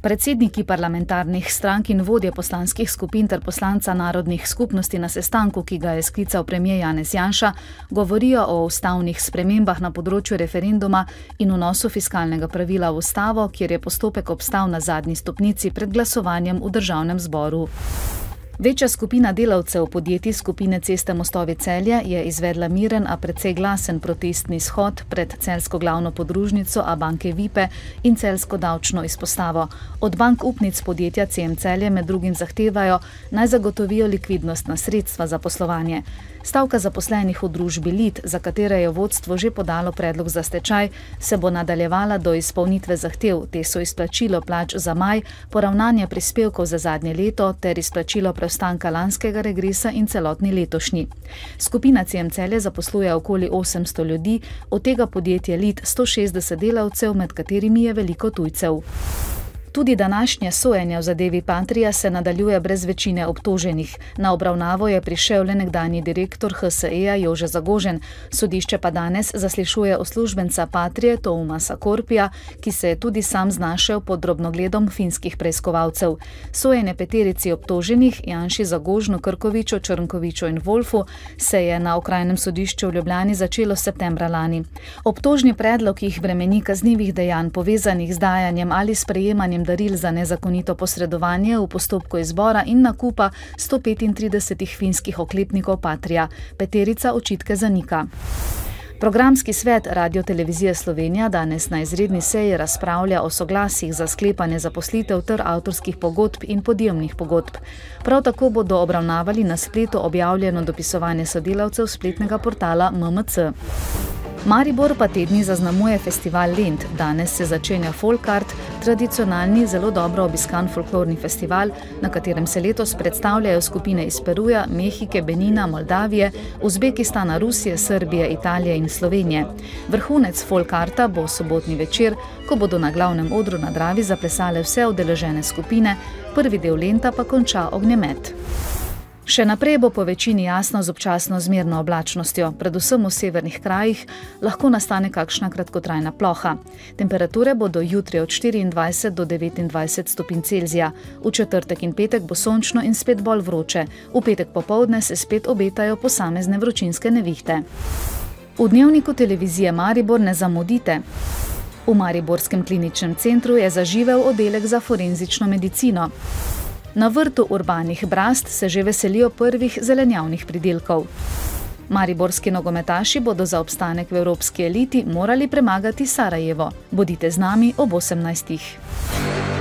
Predsedniki parlamentarnih strank in vodje poslanskih skupin ter poslanca narodnih skupnosti na sestanku, ki ga je sklical premier Janez Janša, govorijo o ustavnih spremembah na področju referenduma in vnosu fiskalnega pravila v ustavo, kjer je postopek obstal na zadnji stopnici pred glasovanjem v državnem zboru. Večja skupina delavcev podjetij skupine Ceste Mostovi Celje je izvedla miren, a precej glasen protestni shod pred celjsko glavno podružnico Abanke Vipe in celjsko davčno izpostavo. Od bank upnic podjetja CM Celje med drugim zahtevajo, naj zagotovijo likvidnostna sredstva za poslovanje. Stavka zaposlenih v družbi Lit, za katere je vodstvo že podalo predlog za stečaj, se bo nadaljevala do izpolnitve zahtev. Te so izplačilo plač za maj, poravnanje prispevkov za zadnje leto ter izplačilo preostanka lanskega regresa in celotni letošnji. Skupina CM Celje zaposluje okoli 800 ljudi, od tega podjetje Lit 160 delavcev, med katerimi je veliko tujcev. Tudi današnje sojenje v zadevi Patria se nadaljuje brez večine obtoženih. Na obravnavo je prišel le nekdanji direktor HSE-ja Jože Zagožen. Sodišče pa danes zaslišuje uslužbenca Patrije Toumasa Korpija, ki se je tudi sam znašel pod drobnogledom finskih preiskovalcev. Sojenje peterici obtoženih, Janši, Zagožnu, Krkoviču, Črnkoviču in Wolfu, se je na okrajnem sodišču v Ljubljani začelo septembra lani. Obtožni predlog jih bremeni kaznivih dejanj povezanih z dajanjem ali sprejemanjem daril za nezakonito posredovanje v postopku izbora in nakupa 135 finskih oklepnikov Patria. Peterica očitke zanika. Programski svet Radiotelevizije Slovenija danes na izredni seji razpravlja o soglasjih za sklepanje zaposlitev ter avtorskih pogodb in podjemnih pogodb. Prav tako bodo obravnavali na spletu objavljeno dopisovanje sodelavcev spletnega portala MMC. Maribor pa te dni zaznamuje festival Lent. Danes se začenja Folkart, tradicionalni, zelo dobro obiskan folklorni festival, na katerem se letos predstavljajo skupine iz Peruja, Mehike, Benina, Moldavije, Uzbekistana, Rusije, Srbije, Italije in Slovenije. Vrhunec Folkarta bo sobotni večer, ko bodo na glavnem odru na Dravi zaplesale vse udeležene skupine, prvi del Lenta pa konča ognjemet. Še naprej bo po večini jasno z občasno zmerno oblačnostjo, predvsem v severnih krajih lahko nastane kakšna kratkotrajna ploha. Temperature bodo jutri od 24 do 29 stopinj Celzija. V četrtek in petek bo sončno in spet bolj vroče. V petek popoldne se spet obetajo posamezne vročinske nevihte. V dnevniku televizije Maribor ne zamudite. V mariborskem kliničnem centru je zaživel oddelek za forenzično medicino. Na vrtu urbanih brast se že veselijo prvih zelenjavnih pridelkov. Mariborski nogometaši bodo za obstanek v evropski eliti morali premagati Sarajevo. Bodite z nami ob 18.